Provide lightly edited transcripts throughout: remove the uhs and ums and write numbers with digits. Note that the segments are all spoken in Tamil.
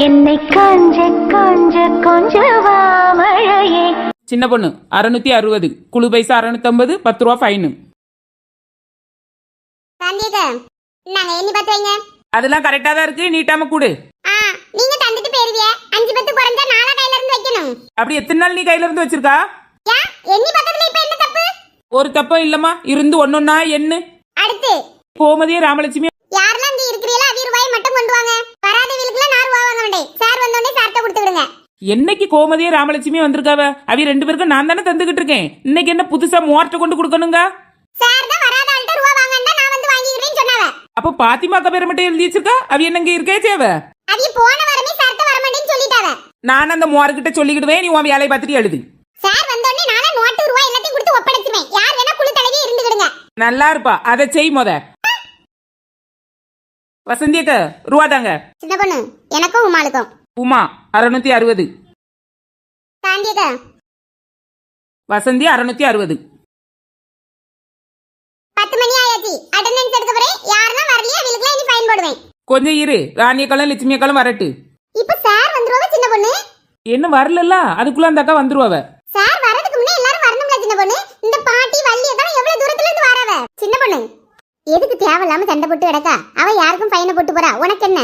என்னை காஞ்ச காஞ்ச கொஞ்சவா மழையே. சின்ன பொண்ணு 660, குழு பைசா 650, 10 ரூபா ஃபைனு. அதெல்லாம் கரெக்டா தான் இருக்கு, நீட்டாம கூடு. நீங்க தந்துட்டு போயிருவிய 5 10 குறஞ்சா நாளா கையில இருந்து வைக்கணும். அப்படி எத்தனை நாள் நீ கையில இருந்து வச்சிருக்கா? எண்ணி பக்கத்துல இப்ப என்ன தப்பு? ஒரு தப்பும் இல்லம்மா, இருந்து ஒன்னொன்னா எண்ணு. அடுத்து கோமதியே ராமலட்சுமி யாரெல்லாம் இங்க இருக்கிறீங்களோ அவி ரூபாய் மட்டும் கொண்டு வாங்க. வராதவங்களுக்குலாம் நான் ரூபாய் வாங்க வேண்டே. சார் வந்தோடனே சார்ட்ட கொடுத்து விடுங்க. என்னைக்கு கோமதியே ராமலட்சுமி வந்திருக்காவ? அவி 2 பேருக்கும் நான் தானே தந்துகிட்டு இருக்கேன். இன்னைக்கு என்ன புதுசா மோர்ட்ட கொண்டு கொடுக்கணுங்க? சார் தான் வராத ஆள்கிட்ட ரூபாய் வாங்கன்னா நான் வந்து வாங்கிக்கிறேன்னு சொன்னாவ. அப்ப பாத்திமா பேரை மட்டும் எழுதி வச்சிருக்கா? அவி என்னங்க இருக்கே சேவ? அவி போன வாரமே சார்ட்ட வர மாட்டேன்னு சொல்லிட்டாவ. நான் அந்த மோர்கிட்ட சொல்லிக்கிடுவேன், நீ உன் வேலையை பார்த்துட்டு எழுது. சார் வந்தோடனே நானே நோட்டு ரூபாய் எல்லாத்தையும் கொடுத்து ஒப்படைச்சிருவேன். யார் வேணா குழு தலைவி இருந்துக்கிடுங்க. நல்லா இருப்பா, அதை செய் மொத. வசந்தியக்க ரூபா தாங்க. சின்ன பொண்ணு எனக்கும் உமாளுக்கும். உமா 660. சாந்தியக்க வசந்தி 660. 10 மணி ஆயாச்சு. அட்டெண்டன்ஸ் எடுக்க போறேன். யாரெல்லாம் வரலையோ அவங்களுக்குலாம் இனி ஃபைன் போடுவேன். கொஞ்சம் இரு, ராணியக்காலும் லட்சுமியக்காலும் வரட்டு. இப்ப சார் வந்துருவாவ சின்ன பொண்ணு. என்ன வரல, அதுக்குள்ள அந்த அக்கா வந்துருவாவ. சார் வரதுக்கு முன்னே எல்லாரும் வரணும்ல சின்ன பொண்ணு. இந்த பாட்டி வள்ளி தான் எவ்வளவு தூரத்துல இருந்து வரவ. சின்ன பொண்ணு எதுக்கு தேவையில்லாம சண்டை போட்டு கிடக்கா? அவ யாருக்கும் ஃபைனை போட்டு போறா, உனக்கு என்ன?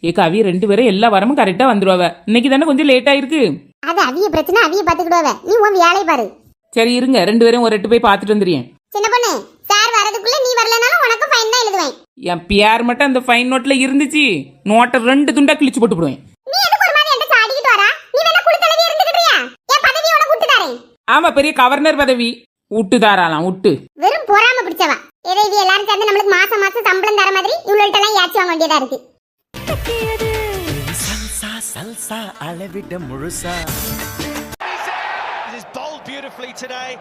ஏக்கா அவிய 2 பேரும் எல்லா வாரமும் கரெக்டா வந்துருவாவ. இன்னைக்கு தானே கொஞ்சம் லேட் ஆயிருக்கு. அது அவிய பிரச்சனை, அவிய பாத்துக்கிடுவாவ. நீ உன் வேலையை பாரு. சரி இருங்க, 2 பேரும் ஒரு எட்டு போய் பாத்துட்டு வந்துடுறேன். சின்ன பொண்ணு சார் வரதுக்குள்ள நீ வரலனாலும் உனக்கு ஃபைன் தான் எழுதுவேன். என் பியார் மட்டும் அந்த ஃபைன் நோட்ல இருந்துச்சு, நோட்டை 2 துண்டா கிழிச்சு போட்டு போடுவேன். நீ எதுக்கு ஒரு மாதிரி என்கிட்ட சாடிக்கிட்டு வரா? நீ வேணா குழு தலைவி இருந்துக்கிறியா? என் பதவி உனக்கு விட்டு தரேன். ஆமா, பெரிய கவர்னர் பதவி விட்டு தாராளாம். விட்டு வெறும் பொறாம பிடிச்சவா. ஏதோ இது எல்லாரும் சேர்ந்து நம்மளுக்கு மாசம் மாசம் சம்பளம் தர மாதிரி இவ்வளவு எல்லாம் ஏச்சி வாங்க வேண்டியதா இருக்கு. சல்சா சல்சா அளவிட முழுசா. This is bowled beautifully today.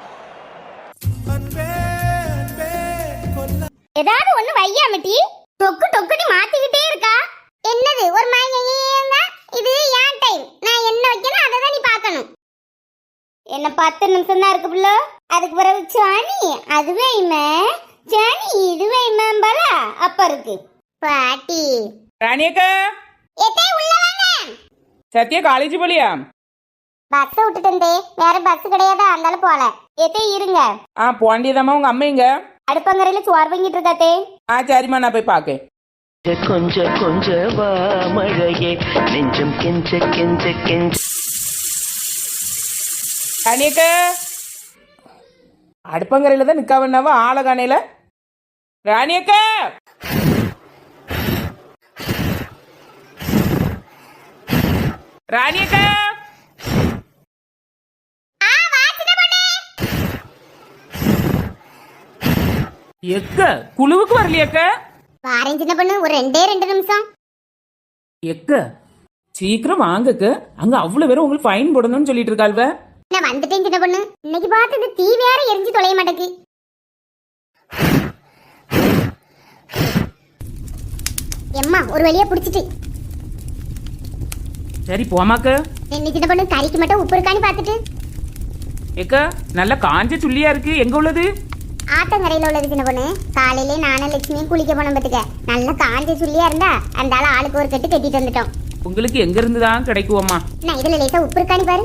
ஏதாவது ஒண்ணு வையாமட்டி டொக்கு டொக்குடி மாத்திக்கிட்டே இருக்கா. என்னது ஒரு மாயங்க? இது ஏன் டைம். நான் என்ன வைக்கணும் அதை தான் நீ பார்க்கணும். என்ன 10 நிமிஷம் தான் இருக்கு புள்ள. அதுக்கு பிறகு சாணி அதுவே சாணி இதுவே மேம்பல அப்ப இருக்கு பாட்டி. ராணியக்கா ஏத்தே உள்ள வாங்க. சத்யா காலேஜ் போலியா? பஸ் விட்டுட்டே, வேற பஸ் கிடையாதா, அதனால போல. ஏத்தே இருங்க. போண்டியதாம்மா. உங்க அம்மா எங்க? அடுப்பங்கரையில சோறு வாங்கிட்டு இருக்காத்தே. சரிம்மா, நான் போய் பாக்கேன். கொஞ்ச கொஞ்ச வா மழையே நெஞ்சம் கெஞ்ச கெஞ்ச கெஞ்ச. ராணியக்கா அடுப்பங்கரையில தான் நிக்க வேண்டாவா, ஆள காணையில. ராணியக்கா ராணியக்கா எக்க குழுவுக்கு வரலையக்க? வாரேன் சின்ன பொண்ணு, ஒரு 2 நிமிஷம். எக்க சீக்கிரம் வாங்கக்க, அங்க அவ்வளவு பேரும் உங்களுக்கு ஃபைன் போடணும்னு சொல்லிட்டு இருக்காள்வ. நான் வந்துட்டேன் சின்ன பொண்ணு. இன்னைக்கு பார்த்தது தீ வேற எரிஞ்சு தொலைய மாட்டேக்கு. எம்மா ஒரு வழியா புடிச்சிட்டு. சரி போமாக்க. என்ன சின்ன பொண்ணு கறிக்கு மட்டும் உப்பு இருக்கான்னு பார்த்துட்டு. எக்க நல்ல காஞ்ச சுள்ளியா இருக்கு, எங்க உள்ளது? ஆத்தங்கரையில உள்ளது சின்ன பொண்ணு. காலையிலே நானும் லட்சுமியும் குளிக்க போனோம் பத்துக்க. நல்ல காஞ்ச சுள்ளியா இருந்தா அந்த ஆளுக்கு ஒரு கட்டு கட்டிட்டு வந்துட்டோம். உங்களுக்கு எங்க இருந்து தான் கிடைக்குவோம்மா? நான் இதுல லேசா உப்பு இருக்கான்னு பாரு.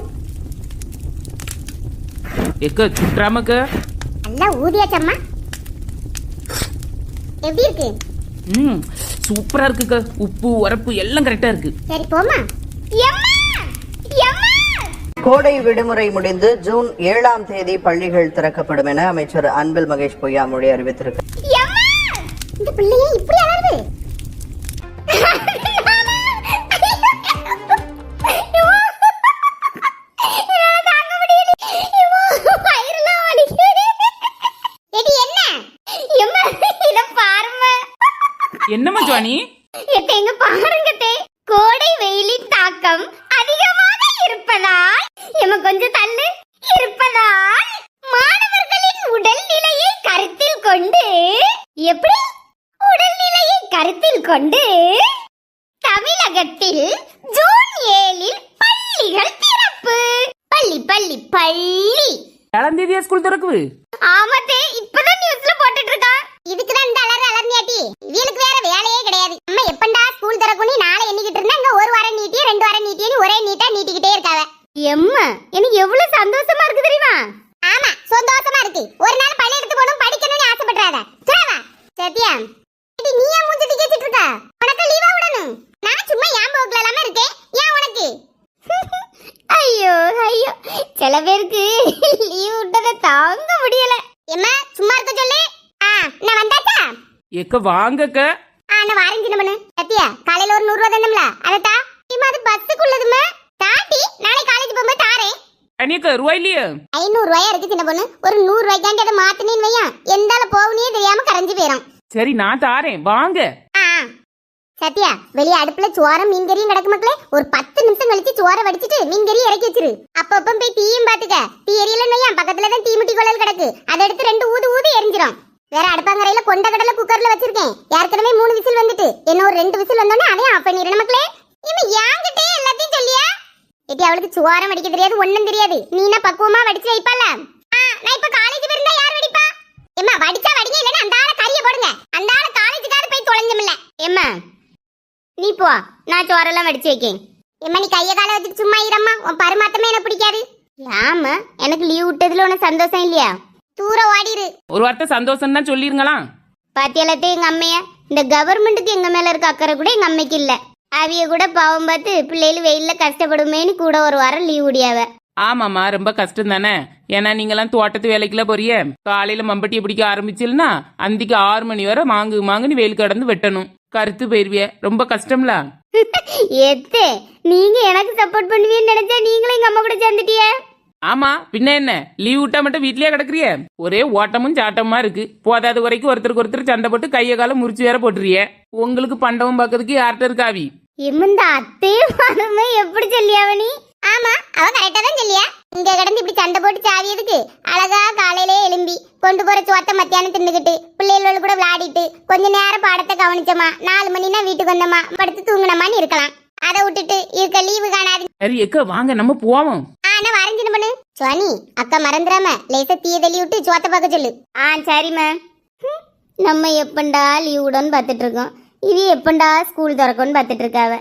எக்க சுற்றாமக்க. நல்லா ஊதியாச்சம்மா. எப்படி இருக்கு? சூப்பரா இருக்குக்க. உப்பு உரப்பு எல்லாம் கரெக்டா இருக்கு. சரி போமா. கோடை விடுமுறை முடிந்து ஜூன் 7ஆம் தேதி பள்ளிகள் திறக்கப்படும் என அமைச்சர் அன்பில் மகேஷ் பொய்யாமொழி அறிவித்திருக்கிறார். இந்த பிள்ளையே இப்படி அலறுது. என்னம்மா ஜானி? எங்க பாருங்கத்தே, கோடை வெயிலின் தாக்கம் அதிகமாக இருப்பதால் கொஞ்சம் தள்ளு இருப்பதால் மாணவர்களின் உடல்நிலையை கருத்தில் கொண்டு எப்படி உடல்நிலையை கருத்தில் கொண்டு தமிழகத்தில் ஜூன் 7 பள்ளிகள் திறப்பு. பள்ளி பள்ளி பள்ளி 7ஆம் தேதியா ஸ்கூல் திறக்குது? ஆமாத்தே, இப்பதான் நியூஸ்ல போட்டுட்டு இருக்கா. இதுக்குதான் இந்த அலர்னியாட்டி. இவளுக்கு வேற வேலையே கிடையாது. நம்ம எப்பண்டா ஸ்கூல் திறக்கும்னு நாளை எண்ணிக்கிட்டு இருந்தா இங்க ஒரு வாரம் நீட்டி விளையாடாத சுடாவா சத்தியா நீ ஏன் மூஞ்சி டிக்கிட்டு இருக்க உனக்கு லீவா விடணும் நான் சும்மா ஏன் போக்கல இல்லாம இருக்கேன் ஏன் உனக்கு ஐயோ ஐயோ சில பேருக்கு லீவ் விட்டதை தாங்க முடியல எம்மா சும்மா இருக்க சொல்லு நான் வந்தாச்சா எக்க வாங்கக்க. நான் வாரேன் சின்ன பண்ணு சத்தியா காலையில ஒரு 100 ரூபா தந்தம்ல அதட்டா இம்மா அது பஸ்ஸுக்குள்ளதுமா தாட்டி நாளை காலேஜ் போகும்போது தாரேன். அனியக்க ரூபாய் இல்லையா? 500 ரூபாயா இருக்கு சின்ன பொண்ணு ஒரு 100 ரூபாய்க்காண்டி அதை மாத்தினேன்னு வையா எந்தால போகணுயே தெரியாம கரைஞ்சு போயிடும். சரி நான் தாரேன் வாங்க. சத்யா வெளிய அடுப்புல சோரம் மீன் கறியும் கிடக்கு மக்களே ஒரு 10 நிமிஷம் கழிச்சு சோரை வடிச்சிட்டு மீன் கறி இறக்கி வச்சிரு. அப்பப்ப போய் தீயும் பாத்துக்க தீ எரியலன்னு வையா பக்கத்துல தான் தீமுட்டி குழல் கிடக்கு அதை எடுத்து 2 ஊது ஊது எரிஞ்சிரும். வேற அடுப்பாங்கரையில கொண்ட கடலை குக்கர்ல வச்சிருக்கேன் ஏற்கனவே 3 விசில் வந்துட்டு என்ன ஒரு 2 விசில் வந்தோடனே அதையும் ஆஃப் பண்ணிடுறேன் மக்களே. இவன் யாங்கிட்டே எல்லாத்தையும் சொல்லியா ஏட்டி அவளுக்கு சோரம் வடிக்க தெரியாது ஒண்ணும் தெரியாது நீனா பக்குவமா வடிச்சு வைப்பால. நான் இப்ப காலேஜ் இருந்தா யார் வடிப்பா எம்மா வடிச்சா வடிங்க இல்லன்னா அந்த ஆளை கறிய போடுங்க அந்த ஆளை காலேஜுக்காவது போய் தொலைஞ்சமில்ல எம்மா நீ போ நான் சோறெல்லாம் வடிச்சு வைக்கேன். எம்மா நீ கைய காலை வச்சுட்டு சும்மா இரம்மா உன் பரிமாத்தமே எனக்கு பிடிக்காது. ஆமா எனக்கு லீவ் விட்டதுல உனக்கு சந்தோஷம் இல்லையா தூரம் ஓடிரு. ஒரு வார்த்தை சந்தோஷம் தான் சொல்லிருங்களா. பாத்தியலத்தே எங்க அம்மைய இந்த கவர்மெண்ட்டுக்கு எங்க மேல இருக்க அக்கறை கூட எங்க அம்மைக்கு இல்ல. அவிய கூட பாவம் பார்த்து பிள்ளைகள் வெயில்ல கஷ்டப்படுமேன்னு கூட ஒரு வாரம் லீவ் விடியாவ. ஆமாம்மா ரொம்ப கஷ்டம் தானே. ஏன்னா நீங்களாம் தோட்டத்து வேலைக்குள்ள போறிய காலையில மம்பட்டியை பிடிக்க ஆரம்பிச்சில்னா அந்திக்கு 6 மணி வரை மாங்குன்னு வெயில் கடந்து வெட்டணும் கருத்து போயிருவிய ரொம்ப கஷ்டம்ல. எத்தே நீங்க எனக்கு சப்போர்ட் பண்ணுவீன்னு நினைச்சா நீங்களும் எங்க அம்மா கூட சேர்ந்துட்டிய. ஆமா பின்ன என்ன லீவ் விட்டா மட்டும் வீட்லயே கிடக்குறிய ஒரே ஓட்டமும் சாட்டமா இருக்கு போதாத வரைக்கும் ஒருத்தருக்கு ஒருத்தர் சண்டை போட்டு கைய காலம் முறிச்சு வேற போட்டுறிய. உங்களுக்கு பண்டவம் பார்க்கறதுக்கு யார்கிட்ட இருக்காவி இந்த அத்தே மனமே எப்படி சொல்லியாவ நீ. ஆமா அவ கரெக்டா தான் சொல்லியா இங்க கிடந்து இப்படி சண்டை போட்டு சாவியதுக்கு அழகா காலையிலே எழும்பி கொண்டு போற சோத்த மத்தியானம் தின்னுக்கிட்டு பிள்ளைகளோட கூட விளையாடிட்டு கொஞ்ச நேரம் பாடத்தை கவனிச்சோமா 4 மணினா வீட்டுக்கு வந்தோமா படுத்து தூங்கினமான்னு இருக்கலாம். அதை விட்டுட்டு இருக்க லீவு காணாது. சரி எக்க வாங்க நம்ம போவோம். நான் வரைஞ்சின பண்ணு சுவானி அக்கா மறந்துடாம லேசா தீய தள்ளி விட்டு சோத்த பார்க்க சொல்லு. சரிம்மா. நம்ம எப்பண்டா லீவ் விடன்னு பார்த்துட்டு இருக்கோம் இது எப்பண்டா ஸ்கூல் திறக்கும்னு பார்த்துட்டு இருக்காவ.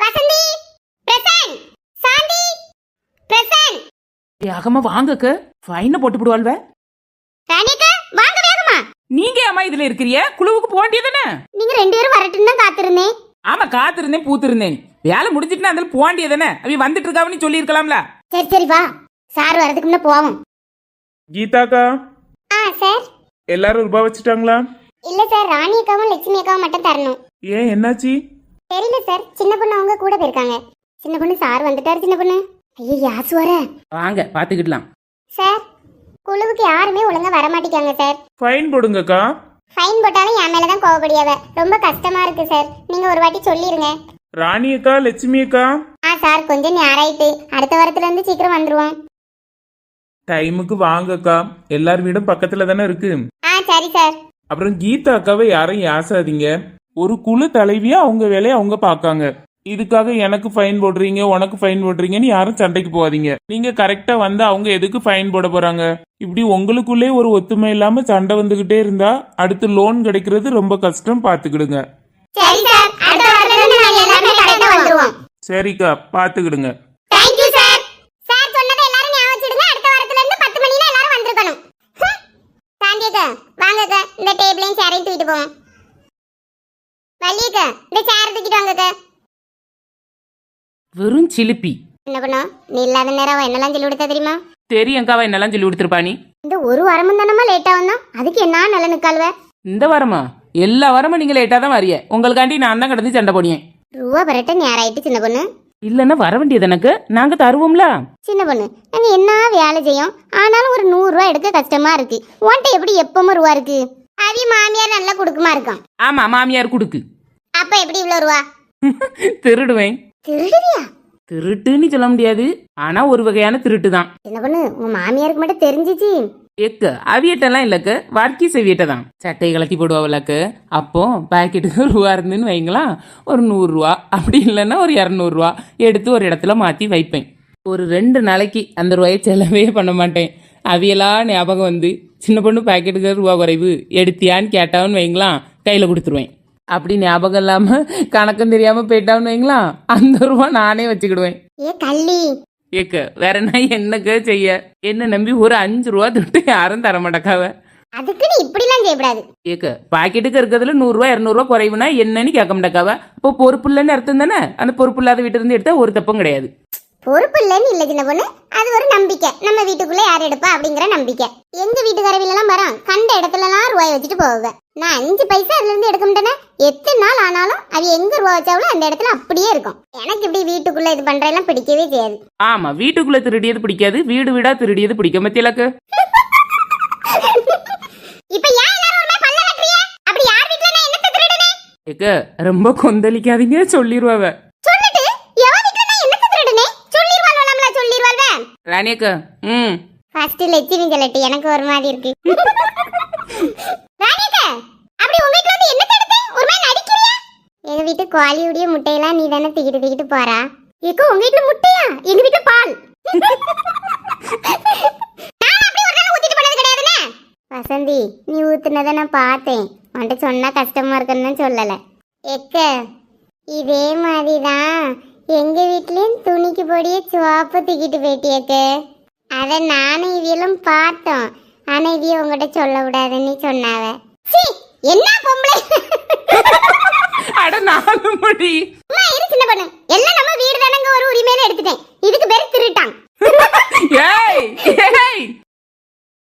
வசந்தி பிரசன் சாந்தி பிரசன் வேகமா வாங்கக்க ஃபைனை போட்டு விடுவாள்வ. ராணிக்கா வாங்க வேகமா. நீங்க அம்மா இதுல இருக்கிறிய குழுவுக்கு போண்டியதானே. நீங்க 2 பேரும் வரட்டுன்னு தான் காத்திருந்தேன். ஆமா காத்திருந்தேன் பூத்திருந்தேன் வேலை முடிஞ்சிட்டு அதுல போண்டியதானே அவ வந்துட்டு இருக்காவன்னு சொல்லி இருக்கலாம்ல. சரி சரி வா சார் வரதுக்கு முன்ன போவோம். கீதாக்கா சார் எல்லாரும் ரூபா வச்சுட்டாங்களா? இல்ல சார் ராணி அக்காவும் லட்சுமி அக்காவும் மட்டும் தரணும். ஏன் என்னாச்சு? தெரியல சார் சின்ன பொண்ணு அவங்க கூட போயிருக்காங்க. சின்ன பொண்ணு சார் வந்துட்டாரு. சின்ன பொண்ணு ஐயா யாசு வர வாங்க பாத்துக்கிடலாம். சார் குழுவுக்கு யாருமே ஒழுங்கா வர மாட்டேங்காங்க சார். ஃபைன் போடுங்கக்கா. ஃபைன் போட்டாலும் என் மேலதான் கோவப்படியாவ ரொம்ப கஷ்டமா இருக்கு சார் நீங்க ஒரு வாட்டி சொல்லிருங்க. ராணி அக்கா லட்சுமி அக்கா சார் கொஞ்சம் நேரம் ஆயிட்டு அடுத்த வாரத்துல இருந்து சீக்கிரம் வந்துருவோம். டைமுக்கு வாங்கக்கா எல்லார் வீடும் பக்கத்துல தானே இருக்கு. சரி சார். அப்புறம் கீதா அக்காவை யாரும் யாசாதீங்க. ஒரு குழு தலைவியா அவங்க வேலையை அவங்க பாக்காங்க. இதுக்காக எனக்கு ஃபைன் போடுறீங்க உனக்கு ஃபைன் போடுறீங்கன்னு யாரும் சண்டைக்கு போகாதீங்க. நீங்க கரெக்டா வந்து அவங்க எதுக்கு ஃபைன் போட போறாங்க. இப்படி உங்களுக்குள்ளே ஒரு ஒத்துமை இல்லாம சண்டை வந்துகிட்டே இருந்தா அடுத்து லோன் கிடைக்கிறது ரொம்ப கஷ்டம் பாத்துக்கிடுங்க. சரி சார் அடுத்த வாரத்துல இருந்து நாங்க எல்லாரும் கரெக்ட்டா வந்துருவோம். சரிக்கா பாத்துக்கிடுங்க. Thank you sir. சார் சொன்னதை எல்லாரும் ஞாபகம் வச்சிடுங்க. அடுத்த வாரத்துல இருந்து 10 மணினா எல்லாரும் வந்திருக்கணும். சாந்தியக்கா வாங்கக்கா இந்த டேபிளையும் சேரையும் தூக்கிட்டு போவோம். வள்ளியக்கா இந்த சேரை தூக்கிட்டு வாங்கக்கா. வெறும் சிலிப்பி. என்ன பண்ணோம் நீ இல்லாத நேரம் என்னெல்லாம் சொல்லி கொடுத்தா தெரியுமா? தெரியும்க்காவ என்னெல்லாம் சொல்லி கொடுத்துருப்பா நீ. இந்த ஒரு வாரமும் தானமா லேட்டா வந்தோம் அதுக்கு என்ன நல்ல நிக்கால்வ. இந்த வாரமா எல்லா வாரமும் நீங்க லேட்டா தான் வரிய உங்களுக்காண்டி நான் தான் கடந்து சண்டை போனியேன். ரூபா பரட்ட நேரம் ஆயிட்டு சின்ன பொண்ணு. இல்லன்னா வர வேண்டியது எனக்கு நாங்க தருவோம்ல. சின்ன பொண்ணு நாங்க என்ன வேலை செய்யும் ஆனாலும் ஒரு 100 ரூபா எடுக்க கஷ்டமா இருக்கு. உன்ட்ட எப்படி எப்பவும் ரூபா இருக்கு? அவி மாமியார் நல்லா குடுக்குமா இருக்கும். ஆமா மாமியார் குடுக்கு. அப்ப எப்படி இவ்வளவு ரூபா? திருடுவேன். திருடுவியா? திருட்டுன்னு சொல்ல முடியாது ஆனா ஒரு வகையான திருட்டு தான். என்ன பண்ணு உங்க மாமியாருக்கு மட்டும் தெரிஞ்சிச்சு. எக்க அவியட்டெல்லாம் இல்லக்கு வர்க்கி செவியட்ட தான் சட்டையை கலத்தி போடுவாங்களாக்கு. அப்போ பாக்கெட்டுக்கு ரூபா இருந்துன்னு வைங்களா ஒரு 100 ரூபா அப்படி இல்லைன்னா ஒரு 200 ரூபா எடுத்து ஒரு இடத்துல மாற்றி வைப்பேன். ஒரு 2 நாளைக்கு அந்த ரூபாயை செலவே பண்ண மாட்டேன். அவியெல்லாம் ஞாபகம் வந்து சின்ன பொண்ணு பாக்கெட்டுக்கு ரூபா குறைவு எடுத்தியான்னு கேட்டான்னு வைங்களா கையில் கொடுத்துருவேன். அப்படி ஞாபகம் இல்லாம கணக்கம் தெரியாம போயிட்டான்னு வைங்களா, அந்த ரூபா நானே வச்சுக்கிடுவேன். ஏ கள்ளி, ஏக்க வேற நான் என்னக்க செய்ய? என்ன நம்பி ஒரு 5 ரூபா தொட்டு யாரும் தர மாட்டக்காவ. அதுக்கு நீ இப்படிலாம் செய்யக்கூடாது. ஏக்க பாக்கெட்டுக்கு இருக்கிறதுல 100 ரூபா 200 ரூபா குறைவுனா என்னன்னு கேட்க மாட்டக்காவ. இப்போ பொறுப்பு இல்லைன்னு அர்த்தம் தானே. அந்த பொறுப்பு இல்லாத வீட்டுல இருந்து எடுத்தா ஒரு தப்பும் கிடையாது. பொறுப்பு இல்லைன்னு இல்ல சின்ன பொண்ணு, அது ஒரு நம்பிக்கை. நம்ம வீட்டுக்குள்ள யார் எடுப்பா அப்படிங்கிற நம்பிக்கை. எங்க வீட்டுக்காரவில எல்லாம் வரோம், கண்ட இடத்துலலாம் ரூபாய் வச்சுட்டு போவேன். நான் 5 பைசா அதுல இருந்து எடுக்க மாட்டேனே. எத்தனை நாள் ஆனாலும் அது எங்க ரூபா வச்சாலும் அந்த இடத்துல அப்படியே இருக்கும். எனக்கு இப்படி வீட்டுக்குள்ள இது பண்றதெல்லாம் பிடிக்கவே செய்யாது. ஆமா, வீட்டுக்குள்ள திருடியது பிடிக்காது, வீடு வீடா திருடியது பிடிக்கும். மத்தியலக்கு இப்ப ஏன் எல்லாரும் ஒருமே பல்ல கட்டுறீங்க? அப்படி யார் வீட்ல நான் என்னத்த திருடுனே? ஏக்க ரொம்ப கொந்தளிக்காதீங்க, சொல்லிடுவாவ. சொல்லிட்டு எவன் வீட்ல நான் என்னத்த திருடுனே சொல்லிருவாள்வலாம்ல, சொல்லிருவாள்வே. ராணியக்க ஃபர்ஸ்ட் லட்சுமி சொல்லட்டு எனக்கு ஒரு மாதிரி இருக்கு. ராணியக்கா, அப்படி உங்க வீட்ல வந்து என்னத்த எடுத்தே? ஒரு மாதிரி நடிக்கிறியா? எங்க வீட்டு கோழியுடைய முட்டையெல்லாம் நீ தானே தூக்கிட்டு போறா. ஏக்கோ உங்க வீட்ல முட்டையா? எங்க வீட்ல பால். நான் அப்படி ஒரு நாள் ஊத்திட்டு போனது கிடையாதுனே. வசந்தி, நீ ஊத்துனத நான் பார்த்தேன். உன்கிட்ட சொன்னா கஷ்டமா இருக்குன்னு சொல்லல. எக்க இதே மாதிரிதான் எங்க வீட்லயும் துணிக்கு பொடிய சுவாப்ப தூக்கிட்டு போயிட்டியக்க. அத நானும் இவியலும் பார்த்தோம். ஆனா இவிய உங்ககிட்ட சொல்ல கூடாதுன்னு சொன்னாவ. என்ன பொம்பளை? அட 4 மணி சின்ன பொண்ணு, எல்லாம் நம்ம வீடு தானங்க, ஒரு உரிமையில எடுத்துட்டேன். இதுக்கு பேரு திருட்டான். ஏய் ஏய்